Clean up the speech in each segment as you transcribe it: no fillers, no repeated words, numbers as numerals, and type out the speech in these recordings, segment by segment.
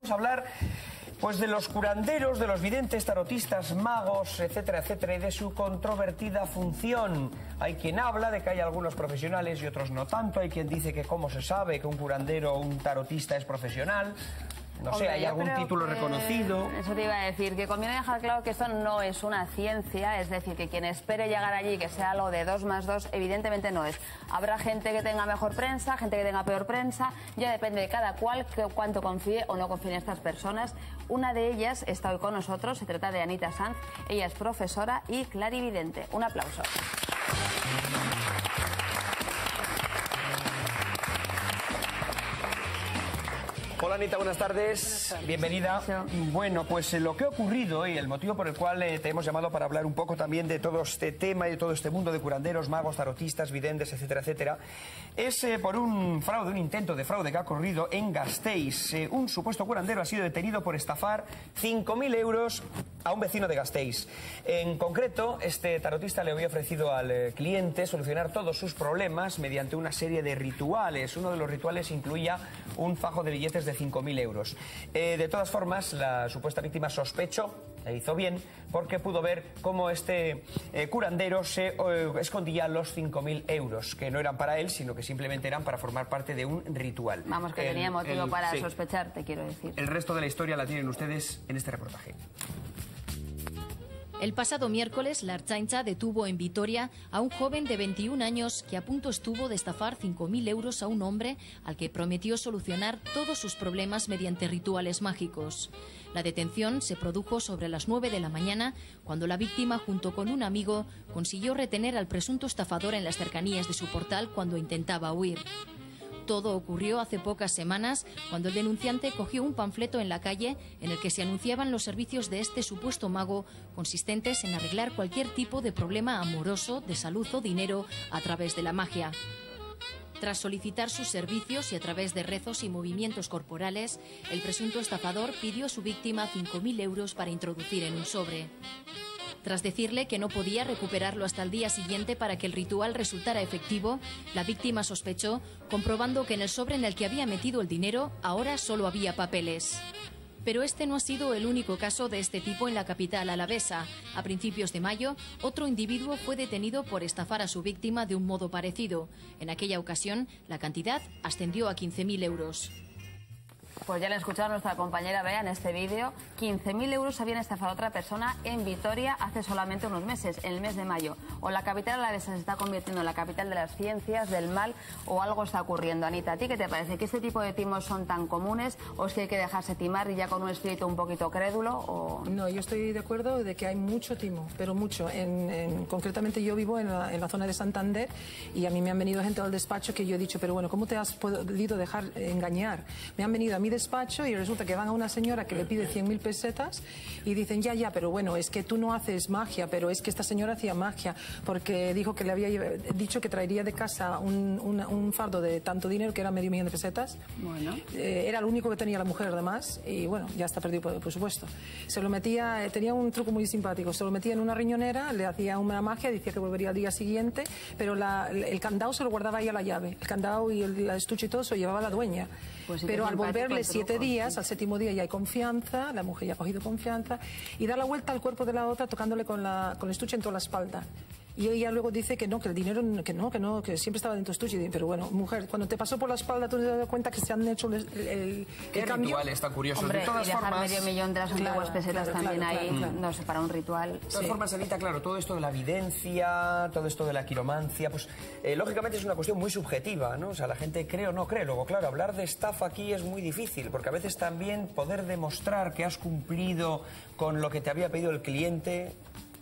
Vamos a hablar pues de los curanderos, de los videntes, tarotistas, magos, etcétera, etcétera, y de su controvertida función. Hay quien habla de que hay algunos profesionales y otros no tanto. Hay quien dice que cómo se sabe que un curandero o un tarotista es profesional. No sé, ¿hay algún título reconocido? Eso te iba a decir, que conviene dejar claro que esto no es una ciencia, es decir, que quien espere llegar allí, que sea algo de 2 más 2, evidentemente no es. Habrá gente que tenga mejor prensa, gente que tenga peor prensa, ya depende de cada cual cuánto confíe o no confíe en estas personas. Una de ellas está hoy con nosotros, se trata de Anita Sanz, ella es profesora y clarividente. Un aplauso. Hola Anita, buenas tardes, bienvenida. Bueno, pues lo que ha ocurrido y el motivo por el cual te hemos llamado para hablar un poco también de todo este tema y de todo este mundo de curanderos, magos, tarotistas, videntes, etcétera, etcétera, es por un fraude, un intento de fraude que ha ocurrido en Gasteiz. Un supuesto curandero ha sido detenido por estafar 5.000 euros a un vecino de Gasteiz. En concreto, este tarotista le había ofrecido al cliente solucionar todos sus problemas mediante una serie de rituales. Uno de los rituales incluía un fajo de billetes de 5.000 euros. De todas formas, la supuesta víctima sospechó, le hizo bien, porque pudo ver cómo este curandero se escondía los 5.000 euros, que no eran para él, sino que simplemente eran para formar parte de un ritual. Vamos, que tenía motivo para sospechar, te quiero decir. El resto de la historia la tienen ustedes en este reportaje. El pasado miércoles, la Ertzaintza detuvo en Vitoria a un joven de 21 años que a punto estuvo de estafar 5.000 euros a un hombre al que prometió solucionar todos sus problemas mediante rituales mágicos. La detención se produjo sobre las 9 de la mañana, cuando la víctima, junto con un amigo, consiguió retener al presunto estafador en las cercanías de su portal cuando intentaba huir. Todo ocurrió hace pocas semanas, cuando el denunciante cogió un panfleto en la calle en el que se anunciaban los servicios de este supuesto mago, consistentes en arreglar cualquier tipo de problema amoroso, de salud o dinero a través de la magia. Tras solicitar sus servicios y a través de rezos y movimientos corporales, el presunto estafador pidió a su víctima 5.000 euros para introducir en un sobre. Tras decirle que no podía recuperarlo hasta el día siguiente para que el ritual resultara efectivo, la víctima sospechó, comprobando que en el sobre en el que había metido el dinero ahora solo había papeles. Pero este no ha sido el único caso de este tipo en la capital alavesa. A principios de mayo, otro individuo fue detenido por estafar a su víctima de un modo parecido. En aquella ocasión, la cantidad ascendió a 15.000 euros. Pues ya le he escuchado a nuestra compañera Bea en este vídeo. 15.000 euros habían estafado a otra persona en Vitoria hace solamente unos meses, en el mes de mayo. O la capital alavesa se está convirtiendo en la capital de las ciencias, del mal, o algo está ocurriendo. Anita, ¿a ti qué te parece? ¿Que este tipo de timos son tan comunes o es que hay que dejarse timar y ya con un espíritu un poquito crédulo? O... No, yo estoy de acuerdo de que hay mucho timo, pero mucho. Concretamente yo vivo en la zona de Santander y a mí me han venido gente al despacho que yo he dicho, pero bueno, ¿cómo te has podido dejar engañar? Me han venido a mi despacho y resulta que van a una señora que le pide 100.000 pesetas y dicen, ya, pero bueno, es que tú no haces magia, pero es que esta señora hacía magia porque dijo que le había dicho que traería de casa un fardo de tanto dinero que era medio millón de pesetas. Bueno. Era lo único que tenía la mujer además y bueno, ya está perdido por supuesto. Se lo metía, tenía un truco muy simpático, se lo metía en una riñonera, le hacía una magia, decía que volvería al día siguiente, pero el candado se lo guardaba ahí a la llave, el candado y el estuche y todo se lo llevaba la dueña. Pues sí, pero al volverle 7 días, sí. Al 7.º día ya hay confianza, la mujer ya ha cogido confianza y da la vuelta al cuerpo de la otra tocándole con el estuche en toda la espalda. Y ella luego dice que no, que el dinero, que siempre estaba dentro del estuche. Pero bueno, mujer, cuando te pasó por la espalda, tú te das cuenta que se han hecho el cambio. Ritual está curioso. Hombre, de todas y dejar formas, medio millón de las antiguas pesetas también ahí, no sé, para un ritual. De todas formas, Anita, claro, todo esto de la videncia, todo esto de la quiromancia, pues lógicamente es una cuestión muy subjetiva, ¿no? O sea, la gente cree o no cree. Luego, claro, hablar de estafa aquí es muy difícil, porque a veces también poder demostrar que has cumplido con lo que te había pedido el cliente...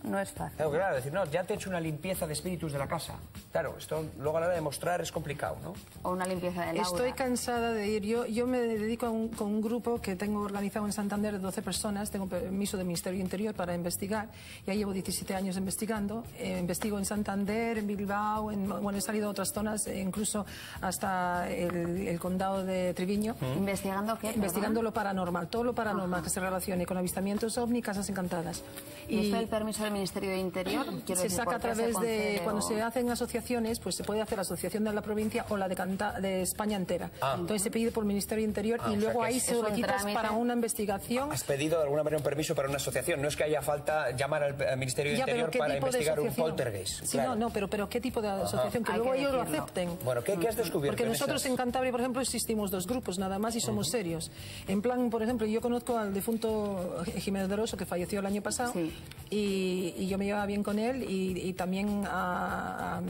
No es fácil. Claro, decir, no, ya te he hecho una limpieza de espíritus de la casa. Claro, esto luego a la hora de demostrar es complicado, ¿no? O una limpieza de aura. Estoy cansada de ir. Yo me dedico con un grupo que tengo organizado en Santander de 12 personas. Tengo permiso del Ministerio Interior para investigar. Ya llevo 17 años investigando. Investigo en Santander, en Bilbao, bueno, he salido a otras zonas, incluso hasta el condado de Treviño. ¿Investigando qué? Investigando lo paranormal, todo lo paranormal que se relacione con avistamientos ovni, casas encantadas. ¿Y esto del permiso del Ministerio de Interior? Se saca a través de, cuando se hacen asociaciones, pues se puede hacer la asociación de la provincia o la de España entera. Entonces se pide por el Ministerio de Interior y luego ahí se solicitas para una investigación. ¿Has pedido de alguna manera un permiso para una asociación? No es que haya falta llamar al Ministerio de Interior para investigar un poltergeist. Sí, claro. no, pero ¿qué tipo de asociación? Que luego ellos lo acepten. Bueno, ¿qué has descubierto? Porque nosotros en Cantabria, por ejemplo, existimos 2 grupos nada más y somos serios. En plan, por ejemplo, yo conozco al difunto Jiménez de Rosso, que falleció el año pasado, y yo me llevaba bien con él, y también a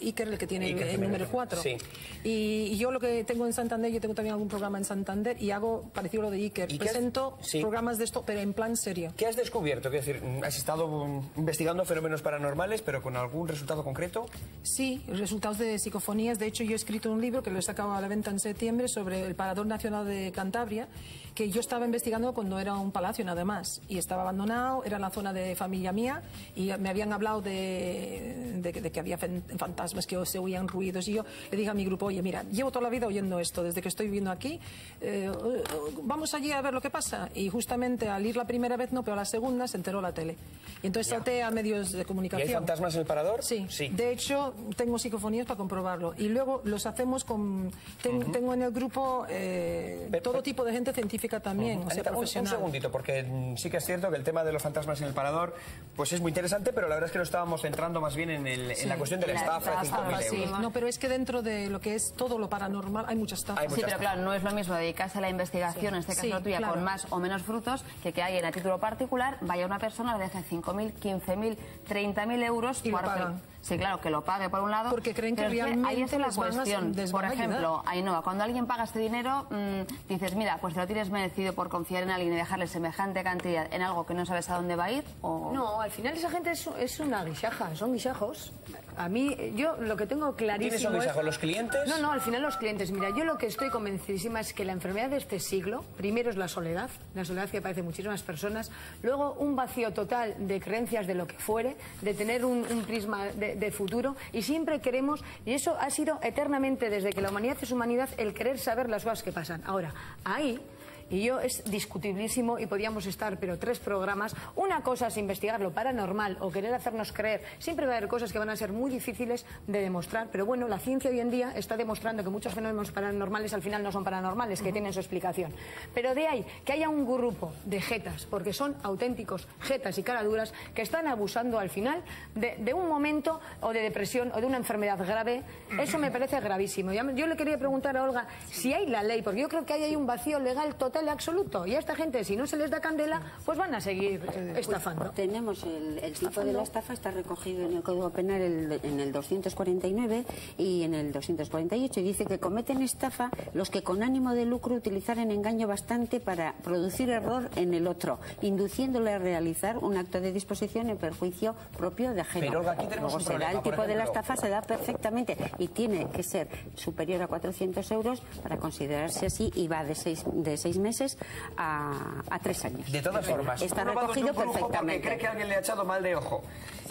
Iker, el que tiene el número 4. Sí. Y yo lo que tengo en Santander, yo tengo también algún programa en Santander y hago parecido a lo de Iker. Presento programas de esto, pero en plan serio. ¿Qué has descubierto? Quiero decir, ¿has estado investigando fenómenos paranormales, pero con algún resultado concreto? Sí, resultados de psicofonías. De hecho, yo he escrito un libro que lo he sacado a la venta en septiembre sobre el Parador Nacional de Cantabria, que yo estaba investigando cuando era un palacio nada más, y estaba abandonado, era la zona de familia mía, y me habían hablado de que había fantasmas, que se oían ruidos, y yo le dije a mi grupo, oye, mira, llevo toda la vida oyendo esto, desde que estoy viviendo aquí, vamos allí a ver lo que pasa. Y justamente al ir la primera vez no, pero a la segunda se enteró la tele. Y entonces salté a medios de comunicación. ¿Y hay fantasmas en el Parador? Sí. De hecho, tengo psicofonías para comprobarlo. Y luego los hacemos con... Tengo en el grupo todo tipo de gente científica también, o sea, profesional. Un segundito, porque sí que es cierto que el tema de los fantasmas en el Parador pues es muy interesante, pero la verdad es que lo estábamos centrando más bien en la cuestión de la estafa de 5.000 euros. No, pero es que dentro de lo que es todo lo paranormal hay mucha estafa. Sí, pero claro, no es lo mismo dedicarse a la investigación, en este caso la tuya, con más o menos frutos, que alguien a título particular vaya una persona, le deje 5.000, 15.000, 30.000 euros y lo pagan. Sí, claro, que lo pague por un lado. Porque creen que realmente ahí es la cuestión. Por ejemplo, Ainhoa, cuando alguien paga este dinero, dices, mira, pues te lo tienes merecido por confiar en alguien y dejarle semejante cantidad en algo que no sabes a dónde va a ir. ¿O? No, al final esa gente es una guisaja, son guisajos. A mí, yo lo que tengo clarísimo. ¿Quiénes son guisajos? ¿Los clientes? No, al final los clientes. Mira, yo lo que estoy convencidísima es que la enfermedad de este siglo, primero es la soledad que padecen muchísimas personas, luego un vacío total de creencias de lo que fuere, de tener un prisma de futuro, y siempre queremos, y eso ha sido eternamente desde que la humanidad es humanidad, el querer saber las cosas que pasan. Ahora, ahí... Y yo es discutibilísimo y podíamos estar, pero 3 programas. Una cosa es investigar lo paranormal o querer hacernos creer. Siempre va a haber cosas que van a ser muy difíciles de demostrar, pero bueno, la ciencia hoy en día está demostrando que muchos fenómenos paranormales al final no son paranormales, que tienen su explicación. Pero de ahí que haya un grupo de jetas, porque son auténticos jetas y caraduras, que están abusando al final de un momento o de depresión o de una enfermedad grave, eso me parece gravísimo. Yo le quería preguntar a Olga si hay la ley, porque yo creo que hay un vacío legal total y absoluto, y a esta gente, si no se les da candela, pues van a seguir estafando. Tenemos el tipo de la estafa, está recogido en el Código Penal en el 249 y en el 248, y dice que cometen estafa los que con ánimo de lucro utilizaren engaño bastante para producir error en el otro, induciéndole a realizar un acto de disposición en perjuicio propio de ajeno. Pero aquí tenemos un problema. El tipo de la estafa se da perfectamente y tiene que ser superior a 400 euros para considerarse así, y va de 6 meses a 3 años. De todas formas, está recogido perfectamente. Porque cree que alguien le ha echado mal de ojo.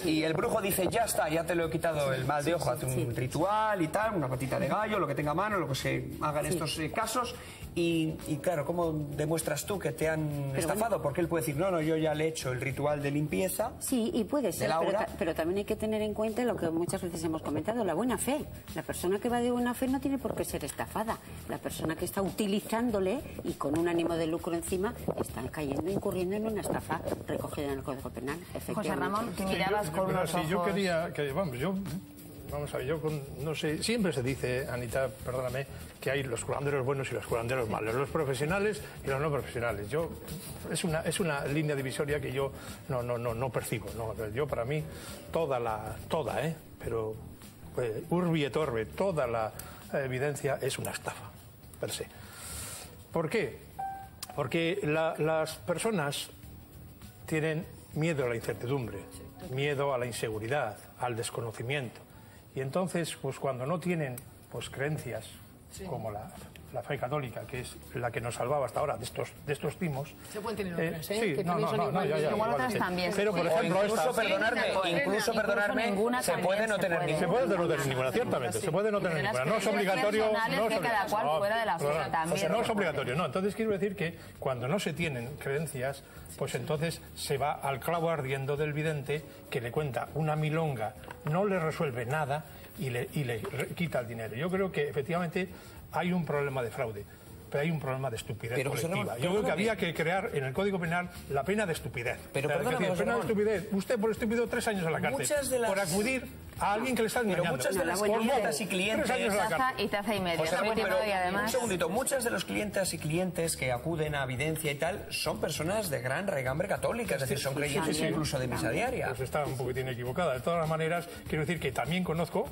Y el brujo dice, ya está, ya te lo he quitado el mal de ojo, hace un ritual y tal, una patita de gallo, lo que tenga a mano, lo que se haga en estos casos. Y claro, ¿cómo demuestras tú que te han estafado? Bueno, porque él puede decir, no, yo ya le he hecho el ritual de limpieza. Sí, y puede ser, pero también hay que tener en cuenta lo que muchas veces hemos comentado, la buena fe. La persona que va de buena fe no tiene por qué ser estafada. La persona que está utilizándole y con un ánimo de lucro encima está cayendo, incurriendo en una estafa recogida en el Código Penal. José Ramón, que mirabas con unos ojos... Yo quería que, vamos a ver, no sé, siempre se dice, Anita, perdóname, que hay los curanderos buenos y los curanderos malos, los profesionales y los no profesionales. Es una línea divisoria que yo no percibo. Yo, para mí, pero urbi et orbi, toda la evidencia es una estafa, per se. ¿Por qué? Porque las personas tienen miedo a la incertidumbre, miedo a la inseguridad, al desconocimiento. Y entonces, pues cuando no tienen creencias como la fe católica, que es la que nos salvaba hasta ahora de estos timos. Se pueden tener otras, ¿eh? Sí, Que no, también son igual. Igual otras también. Pero, por ejemplo, incluso perdonarme, ninguna se puede no tener ninguna. se puede no tener ninguna, ciertamente, se puede no tener ninguna. No es obligatorio. No es cada cual fuera de la fe también. No es obligatorio, no. Entonces quiero decir que cuando no se tienen creencias, pues entonces se va al clavo ardiendo del vidente que le cuenta una milonga, no le resuelve nada y le quita el dinero. Yo creo que efectivamente hay un problema de fraude, pero hay un problema de estupidez colectiva. Yo creo que había que crear en el Código Penal la pena de estupidez. Pero pena de estupidez. Usted por estúpido 3 años en la cárcel por acudir a alguien que le está engañando. Pero muchas de las clientas y clientes... Taza y media. José Ramón, pero, y además... un segundito, muchas de los clientes y clientes que acuden a Videncia y tal son personas de gran regambre católica, es decir, son creyentes incluso de misa diaria. Pues está un poquitín equivocada. De todas las maneras, quiero decir que también conozco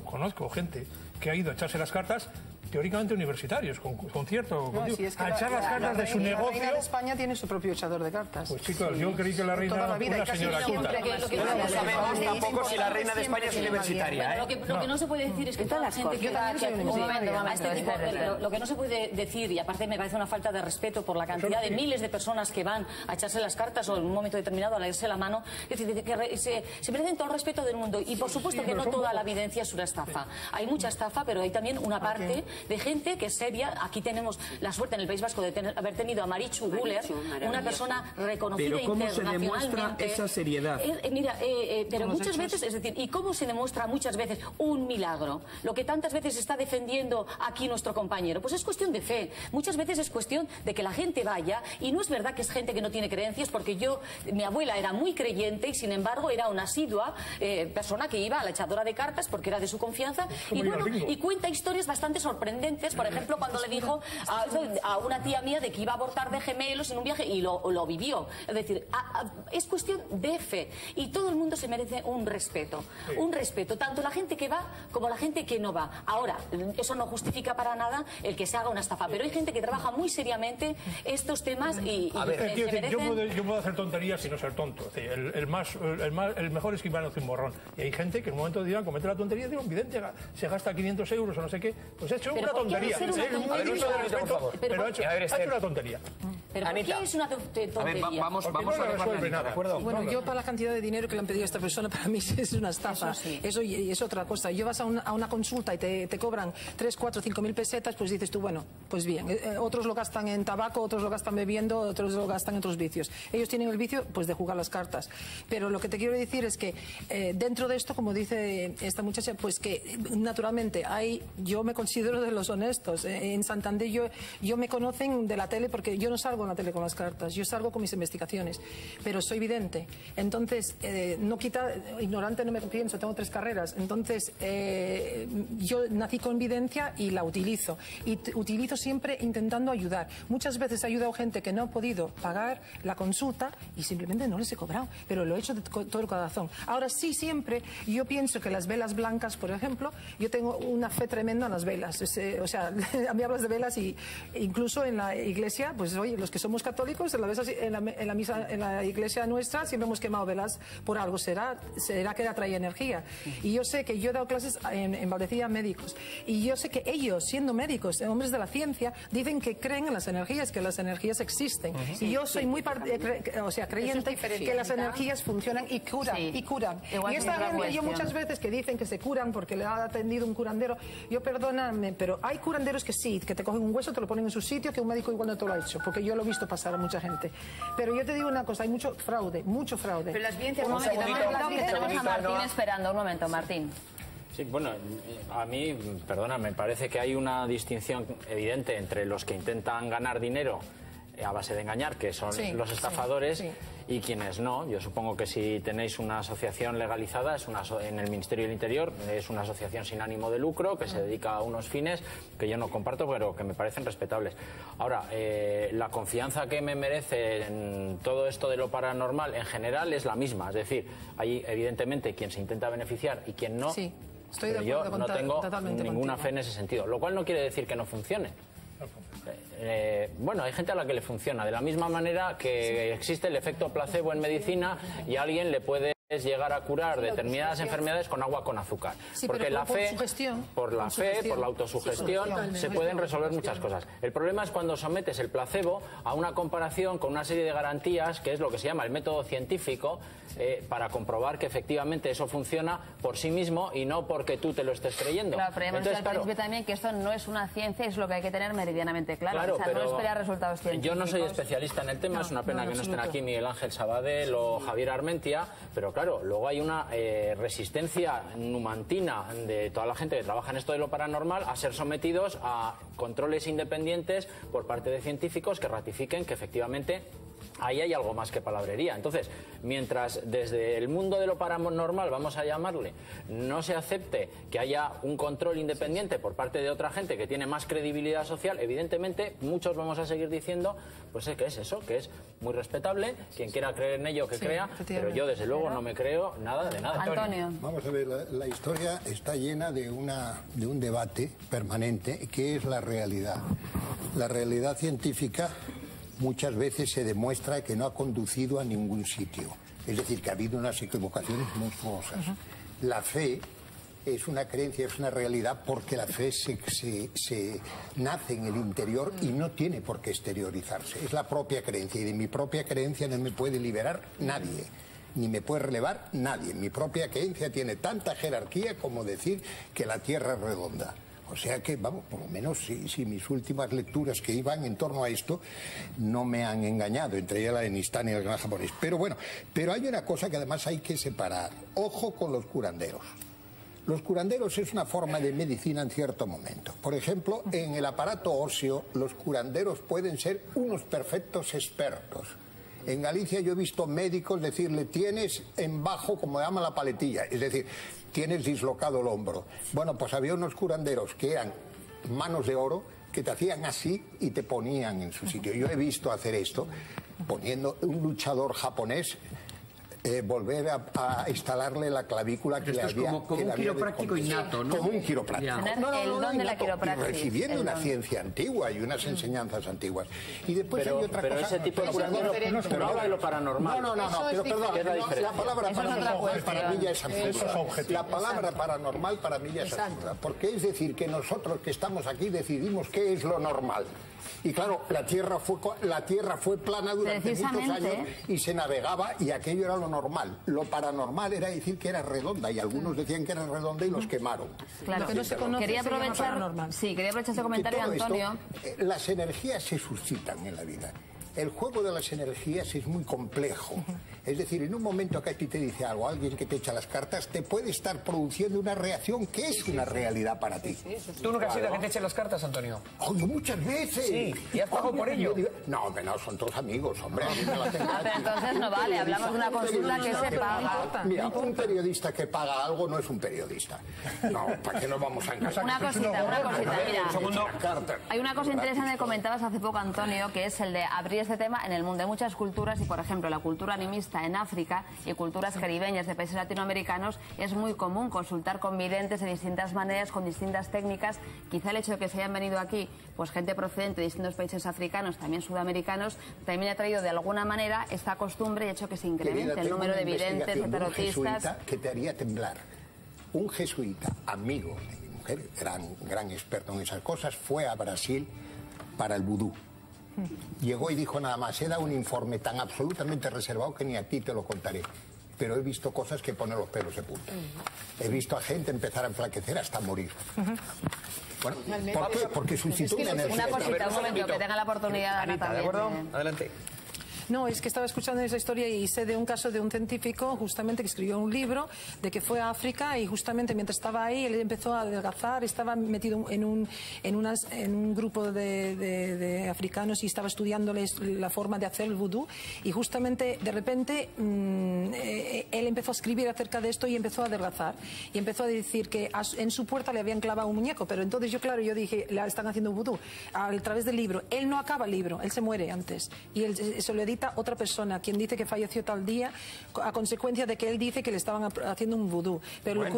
gente que ha ido a echarse las cartas teóricamente universitarios, con cierto... No, a echar las cartas de su negocio... La reina de España tiene su propio echador de cartas. Pues chicos, yo creí que la reina era una señora culta. No sabemos tampoco si la reina de España es universitaria, ¿eh? Lo que no se puede decir es que toda la gente que va a este tipo, pero lo que no se puede decir, y aparte me parece una falta de respeto por la cantidad de miles de personas que van a echarse las cartas o en un momento determinado a leerse la mano, es decir, que se merecen todo el respeto del mundo. Y por supuesto que no toda la evidencia es una estafa. Hay mucha estafa, pero hay también una parte de gente que es seria. Aquí tenemos la suerte en el País Vasco de haber tenido a Marichu Guller, una persona reconocida internacionalmente. Pero ¿cómo se demuestra esa seriedad? Pero muchas veces, es decir, ¿y cómo se demuestra muchas veces un milagro? Lo que tantas veces está defendiendo aquí nuestro compañero, pues es cuestión de fe. Muchas veces es cuestión de que la gente vaya, y no es verdad que es gente que no tiene creencias, porque mi abuela era muy creyente y sin embargo era una asidua persona que iba a la echadora de cartas porque era de su confianza, y cuenta historias bastante sorprendentes. Por ejemplo, cuando le dijo a una tía mía de que iba a abortar de gemelos en un viaje y lo vivió. Es decir, es cuestión de fe, y todo el mundo se merece un respeto, tanto la gente que va como la gente que no va. Ahora, eso no justifica para nada el que se haga una estafa, pero hay gente que trabaja muy seriamente estos temas y yo puedo hacer tonterías y no ser tonto. El mejor escribano es un borrón. Y hay gente que en un momento dirán, comete la tontería de un vidente, se gasta 500 euros o no sé qué, pues ha hecho una tontería. Pero ha hecho una tontería. ¿Pero por qué es una tontería? A ver, vamos a resolver nada, ¿de acuerdo? Bueno, yo para la cantidad de dinero que le han pedido a esta persona, para mí es una estafa. Eso es otra cosa. Yo vas a una consulta y te cobran 3, 4, 5 mil pesetas, pues dices tú, bueno, pues bien. Otros lo gastan en tabaco, otros lo gastan bebiendo, otros lo gastan en otros vicios. Ellos tienen el vicio, pues, de jugar las cartas. Pero lo que te quiero decir es que dentro de esto, como dice esta muchacha, pues que naturalmente yo me considero de los honestos. En Santander yo me conocen de la tele porque yo no salgo en la tele con las cartas, yo salgo con mis investigaciones, pero soy vidente. Entonces, no quita, ignorante no me pienso, tengo 3 carreras. Entonces, yo nací con videncia y la utilizo. Y utilizo siempre intentando ayudar. Muchas veces he ayudado a gente que no ha podido pagar la consulta y simplemente no les he cobrado, pero lo he hecho de todo el corazón. Ahora sí, siempre, yo pienso que las velas blancas, por ejemplo, yo tengo una fe tremenda en las velas. O sea, a mí hablas de velas y incluso en la iglesia, pues oye, los que somos católicos, en la misa, en la iglesia nuestra, siempre hemos quemado velas por algo. Será que atrae energía. Y yo sé que yo he dado clases en Valdecilla a médicos, y yo sé que ellos, siendo médicos, hombres de la ciencia, dicen que creen en las energías, que las energías existen. Y yo soy muy creyente que las energías funcionan y curan. Y esta gente, yo muchas veces que dicen que se curan porque le ha atendido un curandero, yo perdóname, pero hay curanderos que sí, que te cogen un hueso, te lo ponen en su sitio, que un médico igual no te lo ha hecho, porque yo lo he visto pasar a mucha gente. Pero yo te digo una cosa, hay mucho fraude. Pero las evidencias... Tenemos a Martín esperando. Un momento, Martín. Sí, bueno, a mí, perdona, me parece que hay una distinción evidente entre los que intentan ganar dinero a base de engañar, que son los estafadores, y quienes no. Yo supongo que si tenéis una asociación legalizada, en el Ministerio del Interior, es una asociación sin ánimo de lucro que se dedica a unos fines que yo no comparto, pero que me parecen respetables. Ahora, la confianza que me merece en todo esto de lo paranormal en general es la misma. Es decir, hay evidentemente quien se intenta beneficiar y quien no. Sí, estoy pero de acuerdo, yo no tengo ninguna contigo. fe en ese sentido, lo cual no quiere decir que no funcione. Bueno, hay gente a la que le funciona, de la misma manera que existe el efecto placebo en medicina y a alguien le puede es llegar a curar determinadas enfermedades con agua con azúcar. Sí, porque la fe, por la autosugestión, se pueden resolver muchas cosas. El problema es cuando sometes el placebo a una comparación con una serie de garantías, que es lo que se llama el método científico, para comprobar que efectivamente eso funciona por sí mismo y no porque tú te lo estés creyendo. Claro, pero hemos dicho al principio también que esto no es una ciencia, es lo que hay que tener meridianamente claro. Claro, o sea, pero no esperar resultados científicos. Yo no soy especialista en el tema, es una pena que no estén aquí Miguel Ángel Sabadell o Javier Armentia, pero claro, luego hay una resistencia numantina de toda la gente que trabaja en esto de lo paranormal a ser sometidos a controles independientes por parte de científicos que ratifiquen que efectivamente ahí hay algo más que palabrería. Entonces, mientras desde el mundo de lo paranormal, vamos a llamarle, no se acepte que haya un control independiente por parte de otra gente que tiene más credibilidad social, evidentemente muchos vamos a seguir diciendo pues que es eso, que es muy respetable, quien quiera creer en ello que crea, pero yo desde luego no me creo nada de nada. Antonio. Vamos a ver, la historia está llena de un debate permanente que es la realidad. La realidad científica muchas veces se demuestra que no ha conducido a ningún sitio. Es decir, que ha habido unas equivocaciones monstruosas. La fe es una creencia, es una realidad, porque la fe se nace en el interior y no tiene por qué exteriorizarse. Es la propia creencia, y de mi propia creencia no me puede liberar nadie, ni me puede relevar nadie. Mi propia creencia tiene tanta jerarquía como decir que la Tierra es redonda. O sea que, vamos, por lo menos si mis últimas lecturas que iban en torno a esto no me han engañado, entre ellas la de Nistani y el gran japonés. Pero bueno, pero hay una cosa que además hay que separar. Ojo con los curanderos. Los curanderos es una forma de medicina en cierto momento. Por ejemplo, en el aparato óseo, los curanderos pueden ser unos perfectos expertos. En Galicia yo he visto médicos decirle, tienes en bajo, como llama la paletilla, es decir, tienes dislocado el hombro. Bueno, pues había unos curanderos que eran manos de oro, que te hacían así y te ponían en su sitio. Yo he visto hacer esto, poniendo un luchador japonés, volver a instalarle la clavícula que le había... Como un quiropráctico innato, ¿no? Como un quiropráctico. El don de la quiropraxis. Recibiendo una ciencia antigua y unas enseñanzas antiguas. Y después hay otra cosa... Pero ese tipo de curandero no habla de lo paranormal. No, pero perdón, la palabra paranormal para mí ya es absurda. La palabra paranormal para mí ya es absurda. Porque es decir que nosotros que estamos aquí decidimos qué es lo normal. Y claro, la Tierra fue plana durante muchos años y se navegaba y aquello era lo normal. Lo paranormal era decir que era redonda y algunos decían que era redonda y los quemaron. Claro, que no se conoce. Quería aprovechar ese comentario, Antonio. Las energías se suscitan en la vida. El juego de las energías es muy complejo. Es decir, en un momento que a ti te dice algo, alguien que te echa las cartas, te puede estar produciendo una reacción que es una realidad para ti. ¿Tú nunca has sido que te eche las cartas, Antonio? Oye, muchas veces. Sí, ¿y has pagado por ello? No, hombre, no, son todos amigos, hombre. Pero entonces no vale, hablamos de una consulta que se paga. Mira, un periodista que paga algo no es un periodista. No, ¿para qué nos vamos a engañar? Una cosita, mira. Hay una cosa interesante que comentabas hace poco, Antonio, que es el de abrir este tema en el mundo. Hay muchas culturas y, por ejemplo, la cultura animista en África y culturas caribeñas de países latinoamericanos es muy común consultar con videntes de distintas maneras, con distintas técnicas. Quizá el hecho de que se hayan venido aquí pues gente procedente de distintos países africanos, también sudamericanos, también ha traído de alguna manera esta costumbre y ha hecho que se incremente el número de videntes, de tarotistas. Que te haría temblar. Un jesuita, amigo de mi mujer, gran experto en esas cosas, fue a Brasil para el vudú. Llegó y dijo nada más, he dado un informe tan absolutamente reservado que ni a ti te lo contaré. Pero he visto cosas que ponen los pelos de punta. He visto a gente empezar a enflaquecer hasta morir. Bueno, ¿por qué? Porque suscitó una energía. Una cosita, un momento, que tenga la oportunidad. Anita, ¿de acuerdo? Adelante. No, es que estaba escuchando esa historia y sé de un caso de un científico justamente que escribió un libro de que fue a África y justamente mientras estaba ahí él empezó a adelgazar, estaba metido en un grupo de africanos y estaba estudiándoles la forma de hacer el vudú y justamente de repente él empezó a escribir acerca de esto y empezó a adelgazar y empezó a decir que en su puerta le habían clavado un muñeco, pero entonces yo dije, le están haciendo vudú a través del libro. Él no acaba el libro, él se muere antes y él se lo edita otra persona, quien dice que falleció tal día a consecuencia de que él dice que le estaban haciendo un vudú. Pero bueno,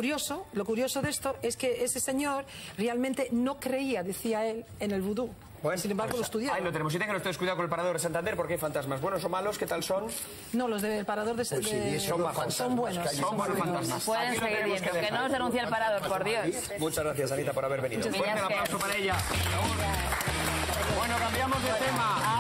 lo curioso de esto es que ese señor realmente no creía, decía él, en el vudú. Bueno, sin embargo, lo estudiaron. Ahí lo tenemos. Y tengan ustedes cuidado con el Parador de Santander, porque hay fantasmas. ¿Buenos o malos? ¿Qué tal son? No, los del Parador de Santander son buenos. Son buenos fantasmas. Pueden seguir viendo. Que no os denuncie el Parador, por Dios. Muchas gracias, Anita, por haber venido. Fuerte el aplauso para ella. Bueno, cambiamos de tema.